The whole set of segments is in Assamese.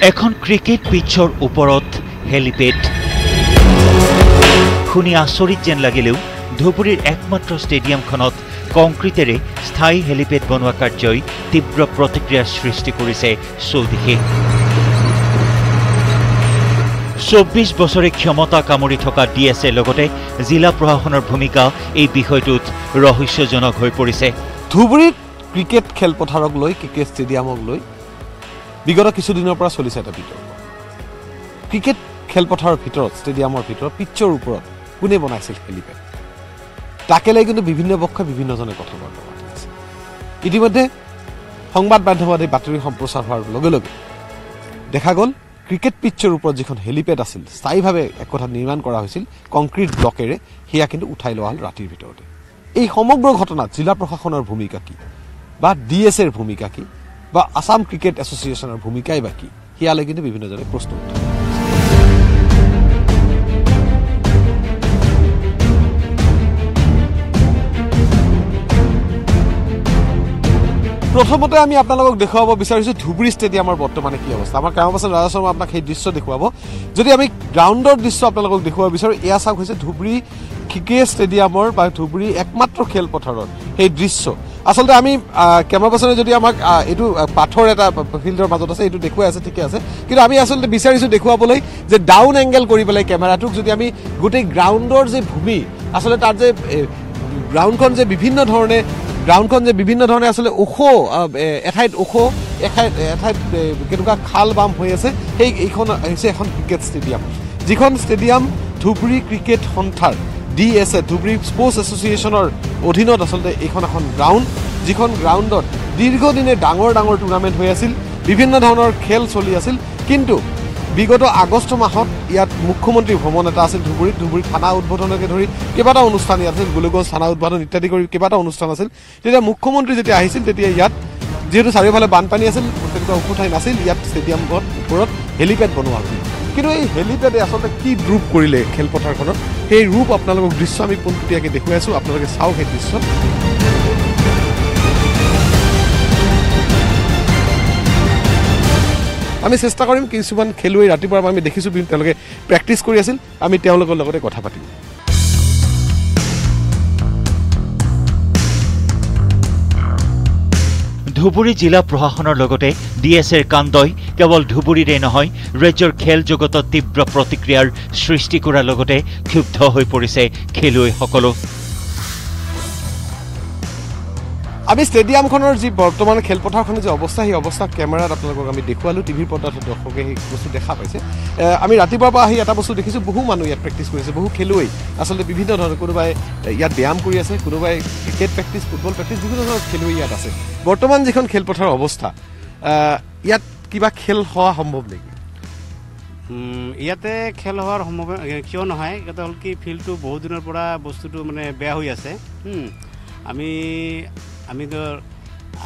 এখন ক্ৰিকেট পিটছৰ ওপৰত হেলিপেড শুনি আচৰিত যেন লাগিলেও ধুবুৰীৰ একমাত্ৰ ষ্টেডিয়ামখনত কংক্ৰিটেৰে স্থায়ী হেলিপেড বনোৱা কাৰ্যই তীব্ৰ প্ৰতিক্ৰিয়াৰ সৃষ্টি কৰিছে চৌদিশে ২৪ বছৰে ক্ষমতা কামুৰি থকা ডিএছএ লগতে জিলা প্ৰশাসনৰ ভূমিকা এই বিষয়টোত ৰহস্যজনক হৈ পৰিছে। ধুবুৰীত ক্ৰিকেট খেলপথাৰক লৈ ক্ৰিকেট ষ্টেডিয়ামক লৈ বিগত কিছুদিনৰ পৰা চলিছে এটা বিতৰ্ক। ক্ৰিকেট খেলপথাৰৰ ভিতৰত ষ্টেডিয়ামৰ ভিতৰত পিটছৰ ওপৰত কোনে বনাইছিল হেলিপেড তাকে লৈ কিন্তু বিভিন্ন পক্ষই বিভিন্নজনে কথা বতৰা পাতিছে। ইতিমধ্যে সংবাদ মাধ্যমত এই বাতৰি সম্প্ৰচাৰ হোৱাৰ লগে লগে দেখা গ'ল ক্ৰিকেট পিটছৰ ওপৰত যিখন হেলিপেড আছিল স্থায়ীভাৱে একোটা নিৰ্মাণ কৰা হৈছিল কংক্ৰিট ব্লকেৰে সেয়া কিন্তু উঠাই লোৱা হ'ল ৰাতিৰ ভিতৰতে। এই সমগ্ৰ ঘটনাত জিলা প্ৰশাসনৰ ভূমিকা কি বা ডিএছএৰ ভূমিকা কি বা আসাম ক্ৰিকেট এছ'চিয়েশ্যনৰ ভূমিকাই বা কি সেয়ালৈ কিন্তু বিভিন্নজনে প্ৰশ্ন উত্থাপন কৰিছে। প্ৰথমতে আমি আপোনালোকক দেখুৱাব বিচাৰিছোঁ ধুবুৰী ষ্টেডিয়ামৰ বৰ্তমানে কি অৱস্থা। আমাৰ কেমেৰা পাৰ্চন ৰাজা শৰ্মা আপোনাক সেই দৃশ্য দেখুৱাব। যদি আমি গ্ৰাউণ্ডৰ দৃশ্য আপোনালোকক দেখুৱাব বিচাৰোঁ এয়া চাওক হৈছে ধুবুৰী ক্ৰিকেট ষ্টেডিয়ামৰ বা ধুবুৰী একমাত্ৰ খেলপথাৰৰ সেই দৃশ্য। আচলতে আমি কেমেৰা পাৰ্চনে যদি আমাক এইটো পাথৰ এটা ফিল্ডৰ মাজত আছে এইটো দেখুৱাই আছে ঠিকে আছে, কিন্তু আমি আচলতে বিচাৰিছোঁ দেখুৱাবলৈ যে ডাউন এংগেল কৰি পেলাই কেমেৰাটোক যদি আমি গোটেই গ্ৰাউণ্ডৰ যে ভূমি আচলতে তাত যে গ্ৰাউণ্ডখন যে বিভিন্ন ধৰণে আচলতে ওখ এঠাইত ওখ এঠাইত কেনেকুৱা খাল বাম হৈ আছে এইখন হৈছে এখন ক্ৰিকেট ষ্টেডিয়াম, যিখন ষ্টেডিয়াম ধুবুৰী ক্ৰিকেট সন্থাৰ ডিএছএ ধুবুৰী স্পৰ্টছ এছ'চিয়েশ্যনৰ অধীনত আচলতে এইখন এখন গ্ৰাউণ্ড, যিখন গ্ৰাউণ্ডত দীৰ্ঘদিনে ডাঙৰ টুৰ্ণামেণ্ট হৈ আছিল, বিভিন্ন ধৰণৰ খেল চলি আছিল। কিন্তু বিগত আগষ্ট মাহত ইয়াত মুখ্যমন্ত্ৰী ভ্ৰমণ এটা আছিল ধুবুৰী থানা উদ্বোধনকে ধৰি কেইবাটাও অনুষ্ঠান ইয়াত আছিল, গোলগঞ্জ থানা উদ্বোধন ইত্যাদি কৰি কেইবাটাও অনুষ্ঠান আছিল। তেতিয়া মুখ্যমন্ত্ৰী যেতিয়া আহিছিল তেতিয়া ইয়াত যিহেতু চাৰিওফালে বানপানী আছিল তেনেকুৱা ওখ ঠাই নাছিল, ইয়াত ষ্টেডিয়ামৰ ওপৰত হেলিপেড বনোৱা হৈছিল। কিন্তু এই হেলিপেডে আচলতে কি ৰূপ কৰিলে খেলপথাৰখনত সেই ৰূপ আপোনালোকক দৃশ্য আমি পোনপটীয়াকৈ দেখুৱাই আছোঁ, আপোনালোকে চাওক সেই দৃশ্য। আমি চেষ্টা কৰিম কিছুমান খেলুৱৈ ৰাতিপুৱাৰ পৰা আমি দেখিছোঁ তেওঁলোকে প্ৰেক্টিছ কৰি আছিল, আমি তেওঁলোকৰ লগতে কথা পাতিম। ধুবুৰী জিলা প্ৰশাসনৰ লগতে ডিএছএৰ কাণ্ডই কেৱল ধুবুৰীৰে নহয় ৰাজ্যৰ খেল জগতত তীব্ৰ প্ৰতিক্ৰিয়াৰ সৃষ্টি কৰাৰ লগতে ক্ষুব্ধ হৈ পৰিছে খেলুৱৈসকলো। আমি ষ্টেডিয়ামখনৰ যি বৰ্তমান খেলপথাৰখনৰ যি অৱস্থা সেই অৱস্থা কেমেৰাত আপোনালোকক আমি দেখুৱালোঁ, টিভিৰ পৰ্দাত দৰ্শকে সেই বস্তু দেখা পাইছে। আমি ৰাতিপুৱাৰ পৰা আহি এটা বস্তু দেখিছোঁ, বহু মানুহ ইয়াত প্ৰেক্টিছ কৰিছে, বহু খেলুৱৈ আচলতে বিভিন্ন ধৰণৰ কোনোবাই ইয়াত ব্যায়াম কৰি আছে, কোনোবাই ক্ৰিকেট প্ৰেক্টিছ ফুটবল প্ৰেক্টিছ বিভিন্ন ধৰণৰ খেলুৱৈ ইয়াত আছে। বৰ্তমান যিখন খেলপথাৰৰ অৱস্থা ইয়াত কিবা খেল হোৱা সম্ভৱ নেকি? ইয়াতে খেল হোৱাৰ সম্ভৱ কিয় নহয়, এটা হ'ল কি ফিল্ডটো বহুত দিনৰ পৰা বস্তুটো মানে বেয়া হৈ আছে। আমি তো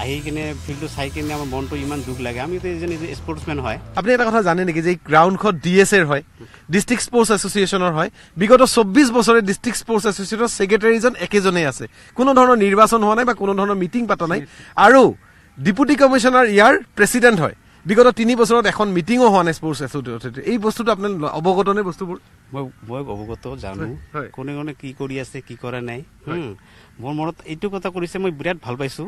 আহি কিনে ফিল্ডটো চাই কিনে আমাৰ মনটো ইমান দুখ লাগে। আমি তো এজন স্পৰ্টছমেন হয়। আপুনি এটা কথা জানে নেকি যে এই গ্ৰাউণ্ডখন ডিএছএৰ হয়, ডিষ্ট্ৰিক্ট স্পৰ্টছ এছ'চিয়েশ্যনৰ হয়। বিগত ২৪ বছৰে ডিষ্ট্ৰিক্ট স্পৰ্টছ এছ'চিয়েশ্যনৰ ছেক্ৰেটাৰীজন একেজনেই আছে, কোনো ধৰণৰ নিৰ্বাচন হোৱা নাই বা কোনো ধৰণৰ মিটিং পতা নাই। আৰু ডেপুটি কমিশ্যনাৰ ইয়াৰ প্ৰেচিডেণ্ট হয়। বিগত ৩ বছৰত এখন মিটিঙো হোৱা নাই স্পৰ্টছ এছ'চিয়েশ্যন। এই বস্তুটো আপোনাৰ অৱগত নে বস্তুবোৰ? মই অৱগত জানো কোনে কোনে কি কৰি আছে কি কৰা নাই। মোৰ মনত এইটো কথা কৰিছে, মই বিৰাট ভাল পাইছোঁ।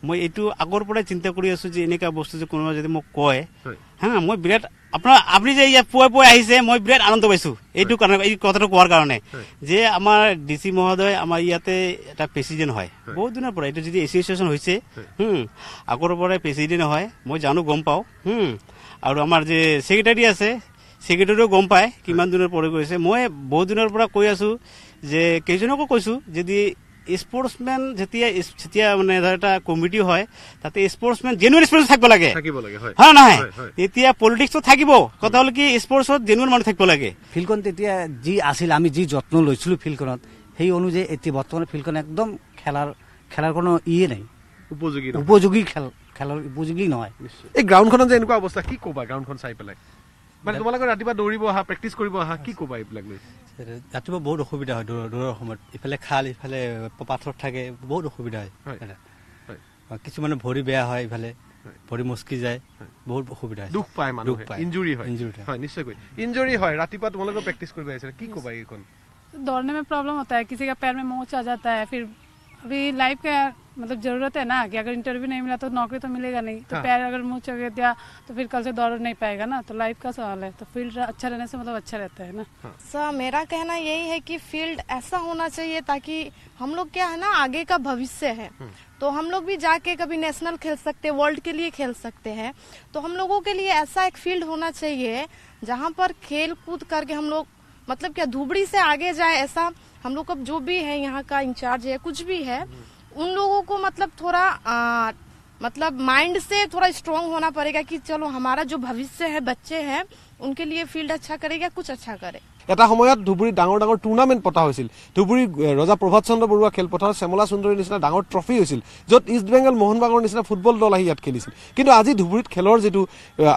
মই এইটো আগৰ পৰাই চিন্তা কৰি আছোঁ যে এনেকুৱা বস্তু যে কোনোবা যদি মোক কয় মই বিৰাট আপুনি যে ইয়াত পুৱাই আহিছে মই বিৰাট আনন্দ পাইছোঁ এইটো কাৰণে, এই কথাটো কোৱাৰ কাৰণে যে আমাৰ ডিচি মহোদয় আমাৰ ইয়াতে এটা প্ৰেচিডেণ্ট হয় বহুত দিনৰ পৰা। এইটো যদি এছ'চিয়েশ্যন হৈছে আগৰ পৰাই প্ৰেচিডেণ্ট হয়, মই জানো গম পাওঁ। আৰু আমাৰ যে ছেক্ৰেটাৰী আছে ছেক্ৰেটাৰীও গম পায় কিমান দিনৰ পৰা কৰিছে। মই বহুত দিনৰ পৰা কৈ আছোঁ যে কেইজনকো কৈছোঁ যদি স্পৰ্টছমেন যেতিয়া মানে ধৰ এটা কমিটি হয় তাতে স্পৰ্টছমেন জেনুৱেন স্পৰ্টছ থাকিব লাগে, হয় নহয়? তেতিয়া পলিটিক্সটো থাকিব, কথা হ'ল কি স্পৰ্টছত জেনুৱেন মানুহ থাকিব লাগে। ফিল্ডখন তেতিয়া যি আছিল, আমি যি যত্ন লৈছিলোঁ ফিল্ডখনত সেই অনুযায়ী এতিয়া বৰ্তমান ফিল্ডখন একদম খেলাৰ কোনো ইয়ে নাই, উপযোগী খেলৰ উপযোগী নহয়। এই গ্ৰাউণ্ডখনত যে এনেকুৱা অৱস্থা কি ক'বা গ্ৰাউণ্ডখন চাই পেলাই? মানে তোমালোকে ৰাতিপুৱা দৌৰিব অহা প্ৰেক্টিছ কৰিব অহা কি ক'বা এইবিলাক লৈ? ৰাতিপুৱা বহুত অসুবিধা হয় দৌৰৰ সময়ত, ইফালে খাল ইফালে পাথৰ থাকে, বহুত অসুবিধা হয়। কিছুমানে ভৰি বেয়া হয়, ইফালে ভৰি মস্কি যায়, বহুত অসুবিধা হৈছে। দুখ পায় মানুহে, ইনজুৰি হয়। হয় নিশ্চয়কৈ ইনজুৰি হয়। ৰাতিপুৱা তোমালোকে প্ৰেক্টিছ কৰিব আহিছে, কি ক'বা এইখন? दौड़ने में प्रॉब्लम होता है, किसी का पैर में मोच आ जाता है, फिर अभी लाइफ का मतलब जरूरत है ना कि अगर इंटरव्यू नहीं मिला तो नौकरी तो मिलेगा नहीं, तो पैर अगर मुँह चढ़ दिया तो फिर कल से दौड़ नहीं पाएगा ना, तो लाइफ का सवाल है। तो फील्ड अच्छा रहने से मतलब अच्छा रहता है ना। सर मेरा कहना यही है कि फील्ड ऐसा होना चाहिए ताकि हम लोग क्या है ना आगे का भविष्य है, तो हम लोग भी जाके कभी नेशनल खेल सकते हैं, वर्ल्ड के लिए खेल सकते हैं। तो हम लोगों के लिए ऐसा एक फील्ड होना चाहिए जहाँ पर खेल कूद करके हम लोग मतलब क्या धुबड़ी से आगे जाए। ऐसा हम लोग का जो भी है यहाँ का इंचार्ज है कुछ भी है, उन लोगों को मतलब थोड़ा मतलब माइंड से थोड़ा स्ट्रांग होना पड़ेगा कि चलो हमारा जो भविष्य है बच्चे हैं उनके लिए फील्ड अच्छा करेगा, कुछ अच्छा करे। এটা সময়ত ধুবুৰীত ডাঙৰ ডাঙৰ টুৰ্ণামেণ্ট পতা হৈছিল। ধুবুৰী ৰজা প্ৰভাত চন্দ্ৰ বৰুৱা খেলপথাৰত শ্যামলা সুন্দৰীৰ নিচিনা ডাঙৰ ট্ৰফি হৈছিল, য'ত ইষ্ট বেংগল মোহনবাগানৰ নিচিনা ফুটবল দল আহি ইয়াত খেলিছিল। কিন্তু আজি ধুবুৰীত খেলৰ যিটো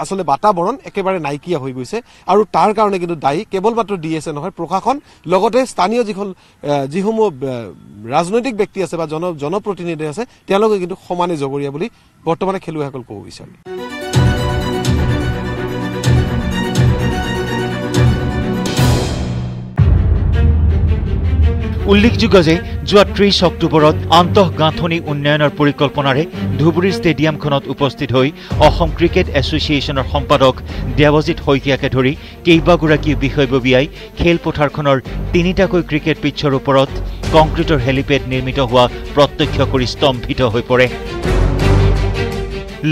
আচলতে বাতাবৰণ একেবাৰে নাইকিয়া হৈ গৈছে, আৰু তাৰ কাৰণে কিন্তু দায়ী কেৱল মাত্ৰ DSA নহয়, প্ৰশাসন, লগতে স্থানীয় যিসমূহ ৰাজনৈতিক ব্যক্তি আছে বা জনপ্ৰতিনিধি আছে তেওঁলোকে কিন্তু সমানে জগৰীয়া বুলি বৰ্তমানে খেলুৱৈসকল ক'ব বিচাৰে। উল্লেখযোগ্য যে যোৱা ৩০ অক্টোবৰত আন্তঃগাঁথনি উন্নয়নৰ পৰিকল্পনাৰে ধুবুৰী ষ্টেডিয়ামখনত উপস্থিত হৈ অসম ক্ৰিকেট এছ'চিয়েশ্যনৰ সম্পাদক দেৱজিৎ শইকীয়াকে ধৰি কেইবাগৰাকী বিষয়ববীয়াই খেলপথাৰখনৰ ৩টাকৈ ক্ৰিকেট পিটছৰ ওপৰত কংক্ৰিটৰ হেলিপেড নিৰ্মিত হোৱা প্ৰত্যক্ষ কৰি স্তম্ভিত হৈ পৰে।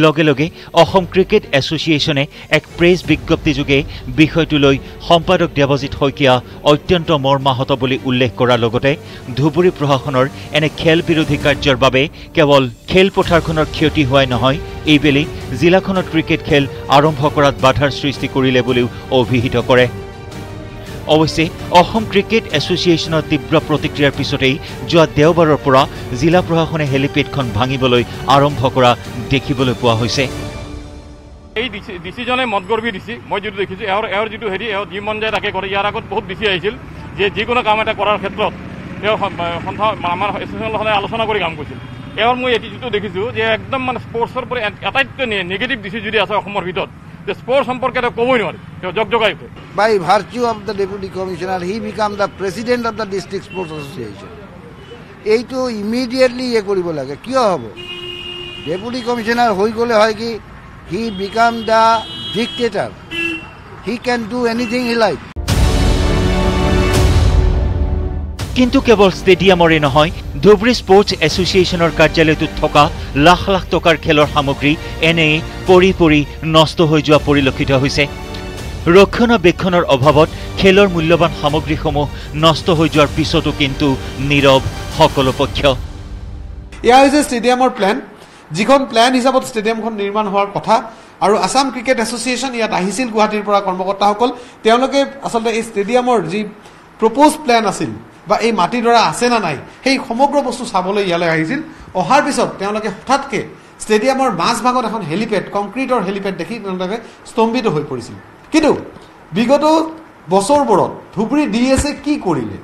লগে লগে অসম ক্ৰিকেট এছ'চিয়েশ্যনে এক প্ৰেছ বিজ্ঞপ্তিযোগে বিষয়টো লৈ সম্পাদক দেৱজিৎ শইকীয়া অত্যন্ত মৰ্মাহত বুলি উল্লেখ কৰাৰ লগতে ধুবুৰী প্ৰশাসনৰ এনে খেল বিৰোধী কাৰ্যৰ বাবে কেৱল খেলপথাৰখনৰ ক্ষতি হোৱাই নহয়, এইবেলি জিলাখনত ক্ৰিকেট খেল আৰম্ভ কৰাত বাধাৰ সৃষ্টি কৰিলে বুলিও অভিহিত কৰে। অৱশ্যে অসম ক্ৰিকেট এছ'চিয়েশ্যনৰ তীব্ৰ প্ৰতিক্ৰিয়াৰ পিছতেই যোৱা দেওবাৰৰ পৰা জিলা প্ৰশাসনে হেলিপেডখন ভাঙিবলৈ আৰম্ভ কৰা দেখিবলৈ পোৱা হৈছে। এই ডিচিজনে মতগৰ্বী দিছে, মই যিটো দেখিছোঁ এওঁৰ যিটো যি মন যায় তাকে কৰে। ইয়াৰ আগত বহুত ডিচি আহিছিল যে যিকোনো কাম এটা কৰাৰ ক্ষেত্ৰত তেওঁ আমাৰ এছ'চিয়েশ্যনৰ সদায় আলোচনা কৰি কাম কৰিছিল। এওঁৰ মই এটি যিটো দেখিছোঁ যে একদম মানে স্পৰ্টছৰ পৰা আটাইতকৈ নিগেটিভ ডিচি যদি আছে অসমৰ ভিতৰত, যে স্পৰ্টছ সম্পৰ্কে তেওঁ ক'বই নোৱাৰে, তেওঁ জগজগাই উঠে। By virtue of the deputy commissioner, he become the president of the district sports association. এইটো ইমিডিয়েটলি কৰিব লাগে। কিয় হ'ব? ডেপুটি কমিশনাৰ হৈ গ'লে হয় কি he become the dictator. He can do anything he like. কিন্তু কেৱল ষ্টেডিয়ামৰে নহয়, ধুবুৰী স্পৰ্টছ এছ'চিয়েশ্যনৰ কাৰ্যালয়টোত থকা লাখ লাখ টকাৰ খেলৰ সামগ্ৰী এনেই পৰি পৰি নষ্ট হৈ যোৱা পৰিলক্ষিত হৈছে। ৰক্ষণাবেক্ষণৰ অভাৱত খেলৰ মূল্যৱান সামগ্ৰীসমূহ নষ্ট হৈ যোৱাৰ পিছতো কিন্তু নীৰৱ সকলো পক্ষ। এয়া হৈছে ষ্টেডিয়ামৰ প্লেন, যিখন প্লেন হিচাপত ষ্টেডিয়ামখন নিৰ্মাণ হোৱাৰ কথা। আৰু আছাম ক্ৰিকেট এছ'চিয়েশ্যন ইয়াত আহিছিল গুৱাহাটীৰ পৰা কৰ্মকৰ্তাসকল। তেওঁলোকে আচলতে এই ষ্টেডিয়ামৰ যি প্ৰপ'জ প্লেন আছিল বা এই মাটিডৰা আছে না নাই সেই সমগ্ৰ বস্তু চাবলৈ ইয়ালৈ আহিছিল। অহাৰ পিছত তেওঁলোকে হঠাৎকে ষ্টেডিয়ামৰ মাজভাগত এখন হেলিপেড, কংক্ৰিটৰ হেলিপেড দেখি তেওঁলোকে স্তম্ভিত হৈ পৰিছিল। কিন্তু বিগত বছৰবোৰত ধুবুৰী DSA কি কৰিলে,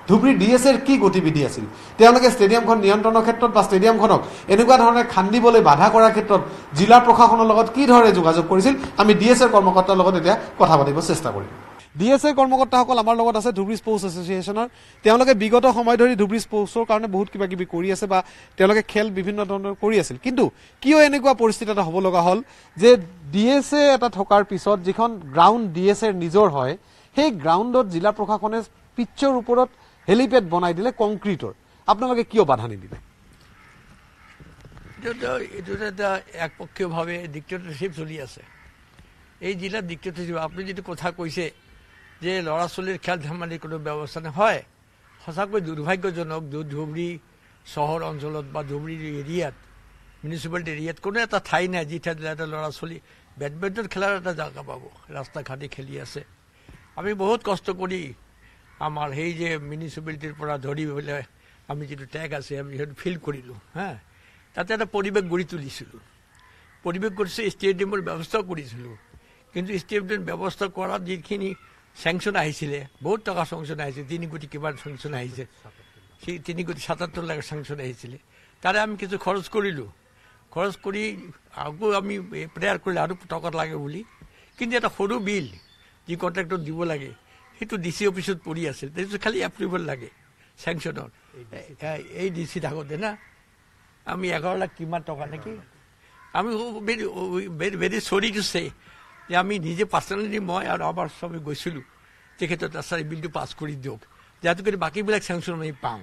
ধুবুৰী DSAৰ কি গতিবিধি আছিল? তেওঁলোকে ষ্টেডিয়ামখন নিয়ন্ত্ৰণৰ ক্ষেত্ৰত বা ষ্টেডিয়ামখনক এনেকুৱা ধৰণে খান্দিবলৈ বাধা কৰাৰ ক্ষেত্ৰত জিলা প্ৰশাসনৰ লগত কি ধৰণে যোগাযোগ কৰিছিল, আমি DSAৰ কৰ্মকৰ্তাৰ লগত এতিয়া কথা পাতিব চেষ্টা কৰিম। DSA কৰ্মকৰ্তাসকল আমাৰ লগত আছে ধুবুৰী স্পৰ্টছ এছ'চিয়েশ্যনৰ। তেওঁলোকে বিগত সময় ধৰি ধুবুৰী স্পৰ্টছৰ কাৰণে বহুত কিবা কিবি কৰি আছে বা তেওঁলোকে খেল বিভিন্ন ধৰণৰ কৰি আছিল। কিন্তু কিয় এনেকুৱা পৰিস্থিতি এটা হ'ব লগা হ'ল যে DSA এটা থকাৰ পিছত যিখন গ্ৰাউণ্ড DSAৰ নিজৰ হয়, সেই গ্ৰাউণ্ডত জিলা প্ৰশাসনে পিটছৰ ওপৰত হেলিপেড বনাই দিলে কংক্ৰিটৰ। আপোনালোকে কিয় বাধা নিদিলে? এইটো এটা একপক্ষীয়ভাৱে ডিক্টেটৰশ্বিপ চলি আছে। এই জিলাত ডিক্টেটৰশ্বিপ, আপুনি যিটো কথা কৈছে যে ল'ৰা ছোৱালীৰ খেল ধেমালিৰ কোনো ব্যৱস্থা নহয়, সঁচাকৈ দুৰ্ভাগ্যজনক। ধুবুৰী চহৰ অঞ্চলত বা ধুবুৰী এৰিয়াত, মিউনিচিপালিটি এৰিয়াত কোনো এটা ঠাই নাই যি ঠাইত এটা ল'ৰা ছোৱালী বেডমিণ্টন খেলাৰ এটা জাগা পাব। ৰাস্তা ঘাটে খেলি আছে। আমি বহুত কষ্ট কৰি আমাৰ সেই যে মিউনিচিপালিটিৰ পৰা ধৰি পেলাই আমি যিটো টেগ আছে আমি সেইটো ফিল কৰিলোঁ। তাতে এটা পৰিৱেশ গঢ়ি তুলিছিলোঁ। পৰিৱেশ কৰিছে, ষ্টেডিয়ামৰ ব্যৱস্থাও কৰিছিলোঁ। কিন্তু ষ্টেডিয়ামৰ ব্যৱস্থা কৰাত যিখিনি চেংচন আহিছিলে, বহুত টকা চেংচন আহিছে, 3 কোটি কিমান চেংচন আহিছে, সেই 3 কোটি 77 লাখ চেংচন আহিছিলে। তাৰে আমি কিছু খৰচ কৰিলোঁ। খৰচ কৰি আকৌ আমি প্ৰেয়াৰ কৰিলে আৰু টকা লাগে বুলি, কিন্তু এটা সৰু বিল যি কণ্ট্ৰেক্টত দিব লাগে সেইটো DC অফিচত পৰি আছিল, তাৰপিছত খালি এপ্ৰুভেল লাগে চেংচনৰ। এই DC থাকোঁতে না আমি 11 লাখ কিমান টকা নেকি, আমি ভেৰি চৰি টু চে যে আমি নিজে পাৰ্চনেলি মই আৰু আমাৰ চবে গৈছিলোঁ তেখেতৰ এই বিলটো পাছ কৰি দিয়ক যাতে কৰি বাকীবিলাক চেংচন আমি পাওঁ,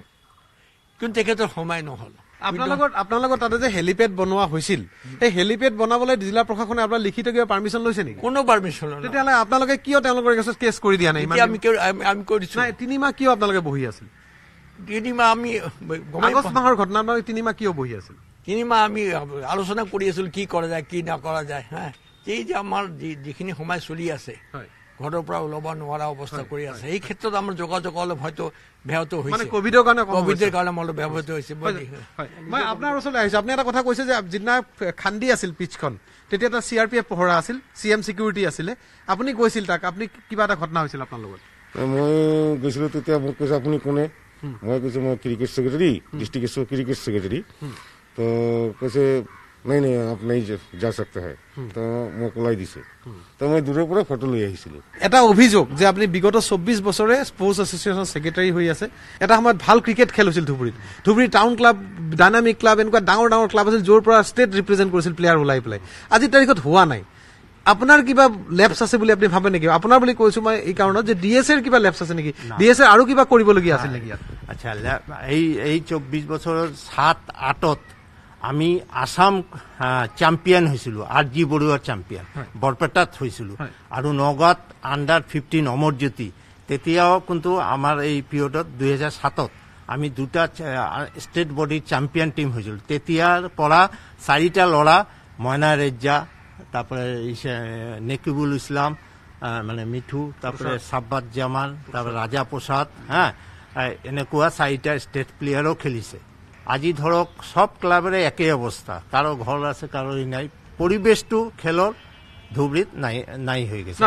কিন্তু তেখেতৰ সময় নহ'ল। আপোনালোকৰ তাতে যে হেলিপেড বনোৱা হৈছিল, সেই হেলিপেড বনাবলৈ জিলা প্ৰশাসনে আপোনাৰ লিখিত কিবা পাৰ্মিশ্যন লৈছে নেকি? কোনো পাৰ্মিশ্যন নাই। তেতিয়াহ'লে আপোনালোকে কিয় তেওঁলোকৰ কেছ কৰি দিয়া নাই? আমি কৰিছোঁ 3 মাহ কিয় আপোনালোকে বহি আছিল? 3 মাহ আমি আগষ্ট মাহৰ ঘটনা, 3 মাহ কিয় বহি আছিল? 3 মাহ আমি আলোচনা কৰি আছিলোঁ কি কৰা যায় কি নকৰা যায়। হা, এই যে আমাৰ যিখিনি সময় চলি আছে ঘৰৰ পৰা ওলাব নোৱাৰা অৱস্থা কৰি আছে, এই ক্ষেত্ৰত আমাৰ যোগাযোগ অলপ হয়তো ব্যাহত হৈছে, কোভিডৰ কাৰণে অলপ ব্যাহত হৈছে। মই আপোনাৰ ওচৰলৈ আহিছোঁ, আপুনি এটা কথা কৈছে যে যিদিনা খান্দি আছিল পিচখন তেতিয়া এটা CRPF পহৰা আছিল, CM চিকিউৰিটি আছিলে, আপুনি গৈছিল তাক, আপুনি কিবা এটা ঘটনা হৈছিল আপোনাৰ লগত? মই গৈছিলোঁ তেতিয়া মোক কৈছে আপুনি কোনে, মই কৈছোঁ মই cricket secretary, district cricket secretary. তো কৈছে নাই নাই আপ নাই যা सकते हैं, তো মোক ওলাই দিছে। তো মই দূৰৰ পৰা ফটো লৈ আহিছিলোঁ। এটা অভিযোগ যে আপুনি বিগত 24 বছৰে স্পৰ্টছ এছ'চিয়েশ্যনৰ ছেক্ৰেটাৰী হৈ আছে। এটা সময়ত ভাল ক্ৰিকেট খেল হৈছিল ধুবুৰীত, Dhubri town club, dynamic club, এনেকুৱা ডাঙৰ ডাঙৰ ক্লাব আছিল য'ৰ পৰা ষ্টেট ৰিপ্ৰেজেণ্ট কৰিছিল প্লেয়াৰ ওলাই পেলাই। আজিৰ তাৰিখত হোৱা নাই। আপোনাৰ কিবা লেপছ আছে বুলি আপুনি ভাবে নেকি? আপোনাৰ বুলি কৈছোঁ মই এই কাৰণত যে DSAৰ কিবা লেপছ আছে নেকি? DSAৰ আৰু কিবা কৰিবলগীয়া আছিল নেকি? আচ্ছা, এই 24 বছৰৰ 7-8ত আমি আসাম চেম্পিয়ন হৈছিলোঁ, RG বৰুৱাৰ চেম্পিয়ন, বৰপেটাত হৈছিলোঁ, আৰু নগাঁৱত under-15 অমৰজ্যোতি। তেতিয়াও কিন্তু আমাৰ এই পিৰিয়ডত 2007ত আমি 2টা ষ্টেট বডিৰ চেম্পিয়ন টীম হৈছিলোঁ। তেতিয়াৰ পৰা 4টা ল'ৰা, মইনা ৰেজ্জা, তাৰপৰে নেকিবুল ইসলাম মানে মিঠু, তাৰপৰে সাব্বাত জামান, তাৰপৰে ৰাজা প্ৰসাদ, হ্যাঁ, এনেকুৱা 4টা ষ্টেট প্লেয়াৰও খেলিছে। আজি ধৰক সব ক্লাবৰে একেই অৱস্থা, কাৰো ঘৰ আছে কাৰো নাই, পৰিৱেশটো খেলৰ ধুবুৰীত নাই হৈ গৈছে।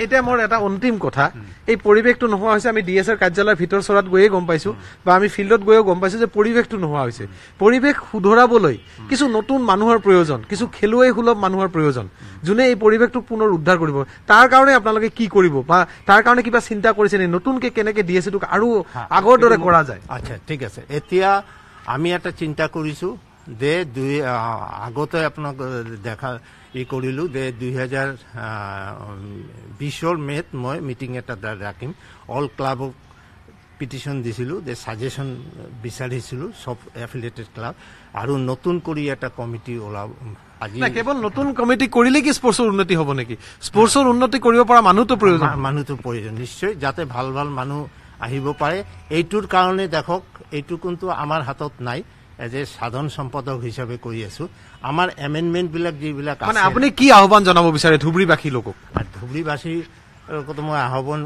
এতিয়া মোৰ এটা অন্তিম কথা, এই পৰিৱেশটো নোহোৱা হৈছে। আমি DSAৰ কাৰ্যালয়ৰ ভিতৰ চৰাত গৈয়ে গম পাইছোঁ বা আমি ফিল্ডত গৈও গম পাইছোঁ যে পৰিৱেশটো নোহোৱা হৈছে। পৰিৱেশ শুধৰাবলৈ কিছু নতুন মানুহৰ প্ৰয়োজন, কিছু খেলুৱৈ সুলভ মানুহৰ প্ৰয়োজন, যোনে এই পৰিৱেশটো পুনৰ উদ্ধাৰ কৰিব। তাৰ কাৰণে আপোনালোকে কি কৰিব বা তাৰ কাৰণে কিবা চিন্তা কৰিছে নে? নতুনকে কেনেকে DSAটোক আৰু আগৰ দৰে কৰা যায়? আচ্ছা, ঠিক আছে। এতিয়া আমি এটা চিন্তা কৰিছোঁ যে আগতে আপোনাক দেখা কৰিলোঁ যে 2020 মে'ত মই মিটিং এটা ৰাখিম, অল ক্লাবক পিটিশ্যন দিছিলোঁ যে ছাজেশ্যন বিচাৰিছিলোঁ চব এফিলিয়েটেড ক্লাব, আৰু নতুন কৰি এটা কমিটি ওলাব। আজি কেৱল নতুন কমিটি কৰিলে কি স্পৰ্টছৰ উন্নতি হ'ব নেকি? স্পৰ্টছৰ উন্নতি কৰিব পৰা মানুহটো প্ৰয়োজন নিশ্চয়, যাতে ভাল ভাল মানুহ আহিব পাৰে। এইটোৰ কাৰণে দেখক, এইটো কিন্তু আমাৰ হাতত নাই, এজ এ সাধাৰণ সম্পাদক হিচাপে কৰি আছো। আমাৰ এমেণ্ডমেণ্টবিলাক যিবিলাক মানে আপুনি কি আহ্বান জনাব বিচাৰে ধুবুৰীবাসী লোকক? ধুবুৰীবাসীৰ মই আহ্বান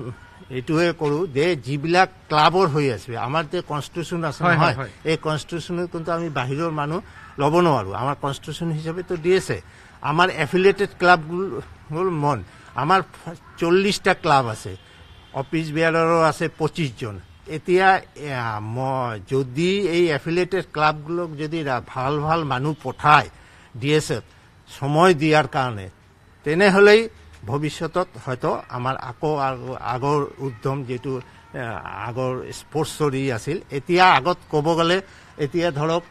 এইটোৱে কৰোঁ যে যিবিলাক ক্লাবৰ হৈ আছে, আমাৰ যে কনষ্টিটিউশ্যন আছে নহয়, এই কনষ্টিটিউশ্যনত কিন্তু আমি বাহিৰৰ মানুহ ল'ব নোৱাৰোঁ। আমাৰ কনষ্টিটিউশ্যন হিচাপেতো দিছে। আমাৰ এফিলিয়েটেড ক্লাববোৰ আমাৰ 40টা ক্লাব আছে, অফিচ বেয়াৰৰো আছে 25 জন। এতিয়া যদি এই এফিলিয়েটেড ক্লাবগুলোক যদি ভাল ভাল মানুহ পঠায় DSAত সময় দিয়াৰ কাৰণে, তেনেহ'লেই ভৱিষ্যতত হয়তো আমাৰ আকৌ আগৰ উদ্যম যিটো আগৰ স্পৰ্টছৰ আছিল, এতিয়া আগত ক'ব গ'লে এতিয়া ধৰক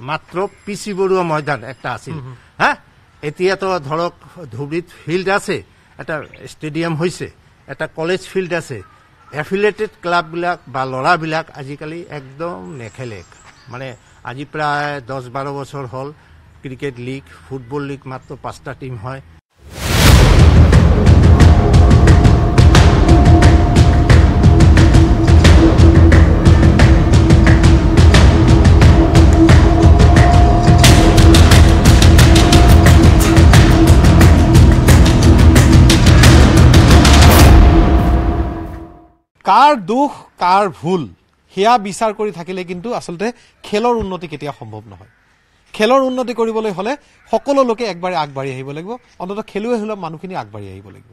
মাত্ৰ PC বৰুৱা ময়দান এটা আছিল, হা, এতিয়াতো ধৰক ধুবুৰীত ফিল্ড আছে, এটা ষ্টেডিয়াম হৈছে, এটা কলেজ ফিল্ড আছে। এফিলিয়েটেড ক্লাববিলাক বা ল'ৰাবিলাক আজিকালি একদম নেখেলে। মানে আজি প্ৰায় 10-12 বছৰ হ'ল ক্ৰিকেট লীগ, ফুটবল লীগ মাত্ৰ 5টা টিম হয়। কাৰ দোষ কাৰ ভুল সেয়া বিচাৰ কৰি থাকিলে কিন্তু আচলতে খেলৰ উন্নতি কেতিয়াও সম্ভৱ নহয়। খেলৰ উন্নতি কৰিবলৈ হ'লে সকলো লোকে একবাৰে আগবাঢ়ি আহিব লাগিব, অন্ততঃ খেলুৱৈ সুলভ মানুহখিনি আগবাঢ়ি আহিব লাগিব।